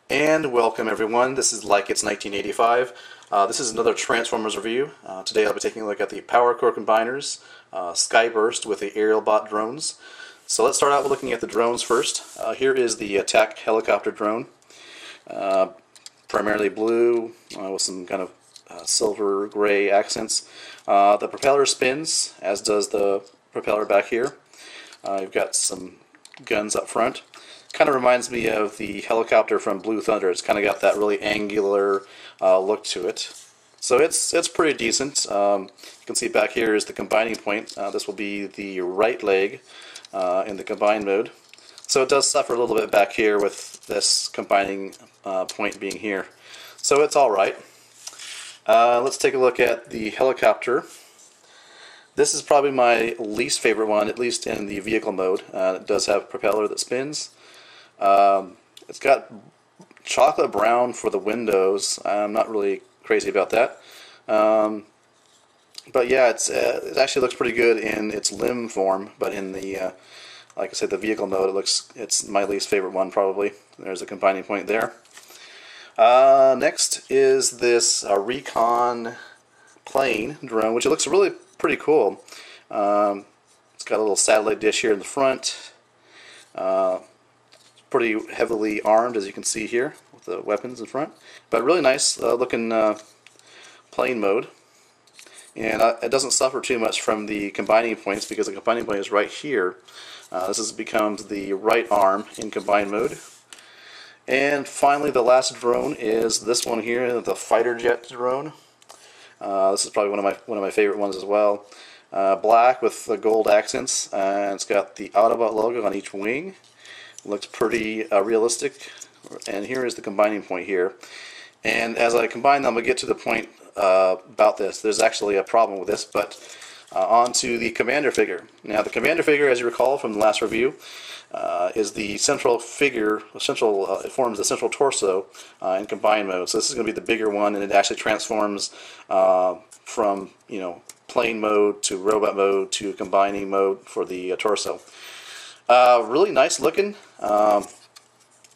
And welcome everyone, this is Like It's 1985. This is another Transformers review. Today I'll be taking a look at the Power Core Combiners, Skyburst with the Aerialbot drones. So let's start out with looking at the drones first. Here is the attack helicopter drone. Primarily blue with some kind of silver gray accents. The propeller spins, as does the propeller back here. You've got some guns up front. Kind of reminds me of the helicopter from Blue Thunder. It's kind of got that really angular look to it. So it's pretty decent. You can see back here is the combining point. This will be the right leg in the combined mode. So it does suffer a little bit back here with this combining point being here. So it's alright. Let's take a look at the helicopter. This is probably my least favorite one, at least in the vehicle mode. It does have a propeller that spins. It's got chocolate brown for the windows. I'm not really crazy about that. But yeah, it actually looks pretty good in its limb form, but in the like I said, the vehicle mode, it's my least favorite one probably. There's a combining point there. Next is this Recon plane drone, which it looks really pretty cool. It's got a little satellite dish here in the front. Pretty heavily armed, as you can see here, with the weapons in front. But really nice looking plane mode. And it doesn't suffer too much from the combining points because the combining point is right here. This becomes the right arm in combined mode. And finally, the last drone is this one here, the fighter jet drone. This is probably one of my favorite ones as well. Black with the gold accents, and it's got the Autobot logo on each wing. Looks pretty realistic. And here is the combining point here. And as I combine them, I get to the point about this. There's actually a problem with this, but on to the commander figure. Now, the commander figure, as you recall from the last review, is the central figure. It forms the central torso in combined mode. So this is going to be the bigger one, and it actually transforms from plane mode to robot mode to combining mode for the torso. Really nice looking.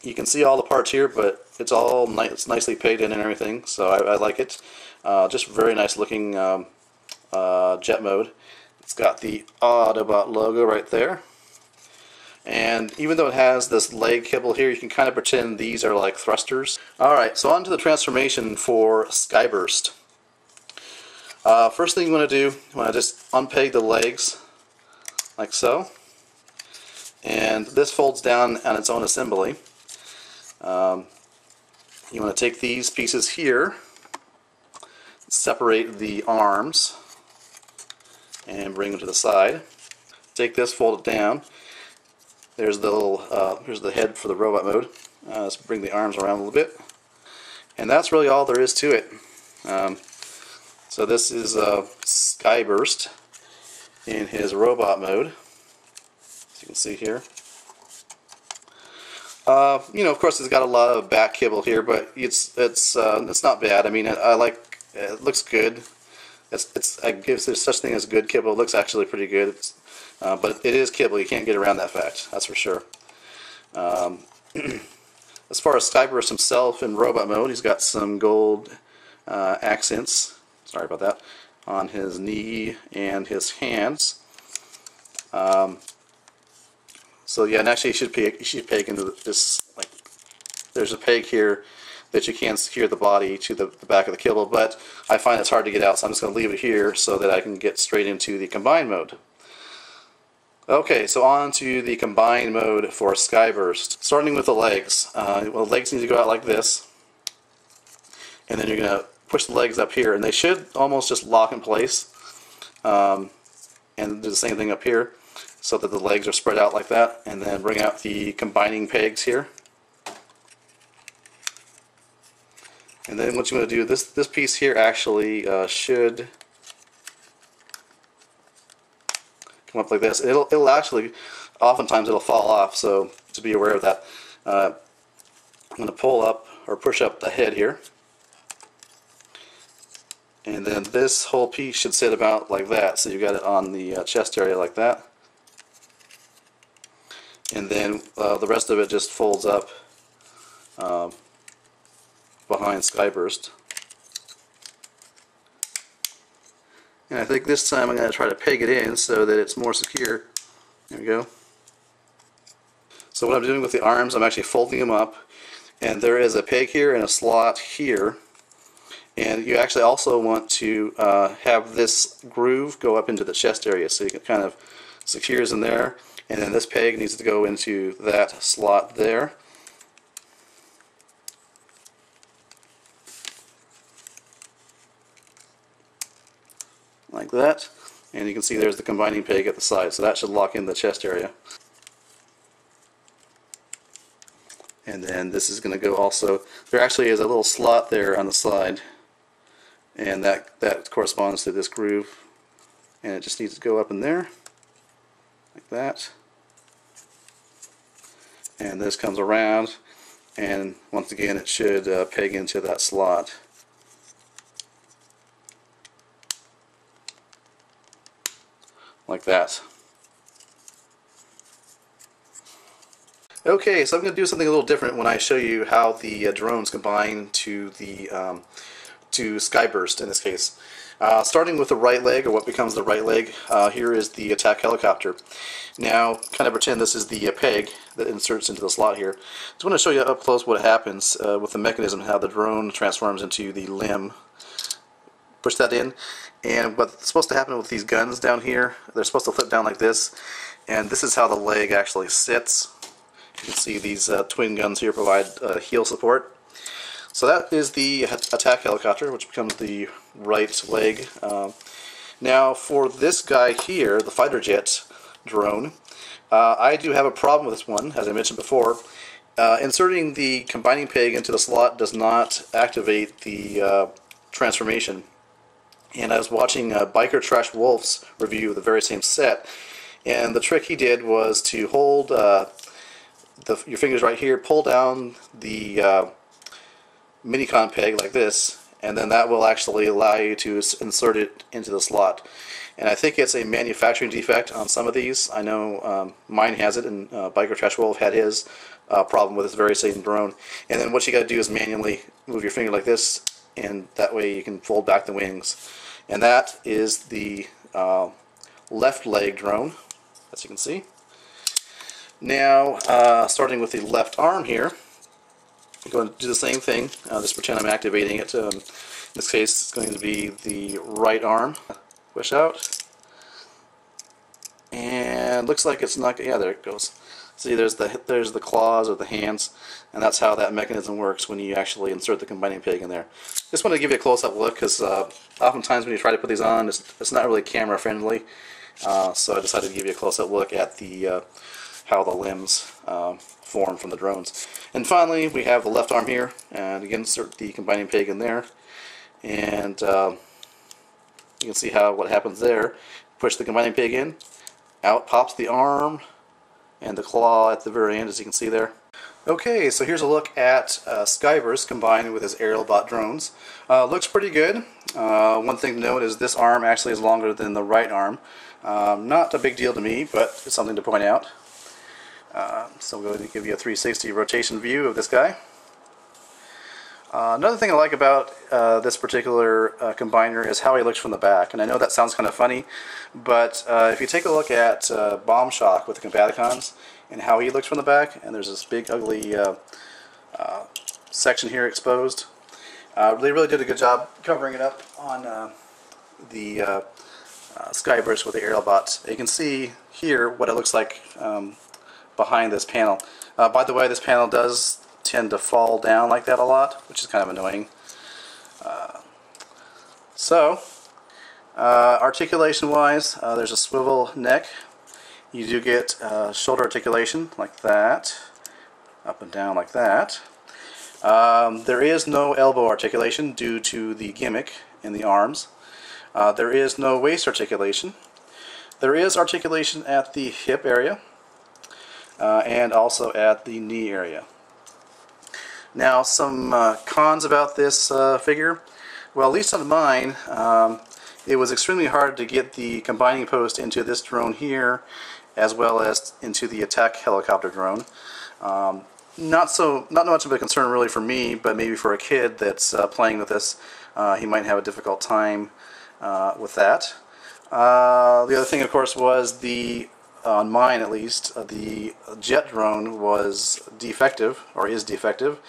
You can see all the parts here, but it's all it's nicely painted in and everything, so I like it. Just very nice looking jet mode. It's got the Autobot logo right there. And even though it has this leg kibble here, you can kind of pretend these are like thrusters. Alright, so on to the transformation for Skyburst. First thing you want to do, you want to just unpeg the legs, like so. And this folds down on its own assembly. You want to take these pieces here, separate the arms, and bring them to the side. Take this, fold it down. There's the little, here's the head for the robot mode. Let's bring the arms around a little bit. And that's really all there is to it. So this is Skyburst in his robot mode, as you can see here. Of course, it's got a lot of back kibble here, but it's not bad. I mean, I like it. Looks good. I guess there's such thing as good kibble. It looks actually pretty good. But it is kibble. You can't get around that fact. That's for sure. As far as Skyburst himself in robot mode, he's got some gold accents. Sorry about that. On his knee and his hands. So yeah, and actually you should peg into this, like, there's a peg here that you can secure the body to the back of the kibble, but I find it's hard to get out, so I'm just going to leave it here so that I can get straight into the combined mode. Okay, so on to the combined mode for Skyburst. Starting with the legs. Well, the legs need to go out like this, and then you're going to push the legs up here, and they should almost just lock in place, and do the same thing up here, so that the legs are spread out like that, and then bring out the combining pegs here. And then what you want to do, this piece here actually should come up like this. It'll actually, oftentimes it'll fall off, so to be aware of that. I'm going to pull up or push up the head here. And then this whole piece should sit about like that, so you got it on the chest area like that. And then the rest of it just folds up behind Skyburst. And I think this time I'm going to try to peg it in so that it's more secure. There we go. So what I'm doing with the arms, I'm actually folding them up, and there is a peg here and a slot here. And you actually also want to have this groove go up into the chest area, so you can kind of secures in there, and then this peg needs to go into that slot there. Like that. And you can see there's the combining peg at the side, so that should lock in the chest area. And then this is going to go also, there actually is a little slot there on the side, and that corresponds to this groove, and it just needs to go up in there like that. And this comes around, and once again it should peg into that slot. Like that. Okay, so I'm going to do something a little different when I show you how the drones combine to the to Skyburst in this case. Starting with the right leg, or what becomes the right leg, here is the attack helicopter. Now, kind of pretend this is the peg that inserts into the slot here. Just want to show you up close what happens with the mechanism, how the drone transforms into the limb. Push that in, and what's supposed to happen with these guns down here, they're supposed to flip down like this, and this is how the leg actually sits. You can see these twin guns here provide heel support. So that is the attack helicopter, which becomes the right leg. Now for this guy here, the fighter jet drone, I do have a problem with this one, as I mentioned before. Inserting the combining peg into the slot does not activate the transformation. And I was watching Biker Trash Wolf's review of the very same set, and the trick he did was to hold your fingers right here, pull down the Minicon peg like this, and then that will actually allow you to insert it into the slot. And I think it's a manufacturing defect on some of these. I know mine has it, and Biker Trash Wolf had his problem with this very same drone. And then what you got to do is manually move your finger like this, and that way you can fold back the wings. And that is the left leg drone, as you can see. Now, starting with the left arm here, I'm going to do the same thing. Just pretend I'm activating it. In this case, it's going to be the right arm. Push out. And looks like it's not, yeah, there it goes. See, there's the claws or the hands, and that's how that mechanism works when you actually insert the combining peg in there. Just want to give you a close-up look, because oftentimes when you try to put these on, it's not really camera friendly. So I decided to give you a close-up look at the how the limbs form from the drones. And finally, we have the left arm here, and again, insert the combining peg in there, and you can see what happens there. Push the combining peg in, out pops the arm, and the claw at the very end, as you can see there. Okay, so here's a look at Skyburst combined with his Aerialbot drones. Looks pretty good. One thing to note is this arm actually is longer than the right arm. Not a big deal to me, but it's something to point out. So I'm going to give you a 360 rotation view of this guy. Another thing I like about this particular combiner is how he looks from the back. And I know that sounds kind of funny, but if you take a look at Bomb Shock with the Combaticons and how he looks from the back, and there's this big ugly section here exposed, they really did a good job covering it up on the Skyburst with the Aerialbots. You can see here what it looks like behind this panel. By the way, this panel does tend to fall down like that a lot, which is kind of annoying. Articulation wise, there's a swivel neck. You do get shoulder articulation like that, up and down like that. There is no elbow articulation due to the gimmick in the arms. There is no waist articulation. There is articulation at the hip area and also at the knee area. Now, some cons about this figure. Well, at least on mine, it was extremely hard to get the combining post into this drone here, as well as into the attack helicopter drone. not much of a concern really for me, but maybe for a kid that's playing with this, he might have a difficult time with that. The other thing, of course, was on mine at least, the jet drone was defective, or is defective.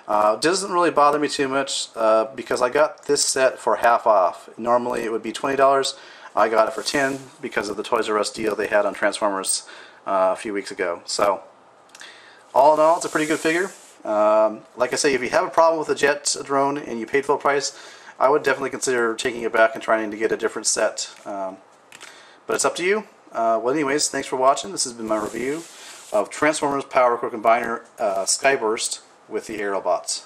Doesn't really bother me too much because I got this set for half off. Normally it would be $20. I got it for $10 because of the Toys R Us deal they had on Transformers a few weeks ago. So all in all, it's a pretty good figure. Like I say, if you have a problem with the jet drone and you paid full price, I would definitely consider taking it back and trying to get a different set. But it's up to you. Well, anyways, thanks for watching. This has been my review of Transformers Power Core Combiner Skyburst with the Aerialbots.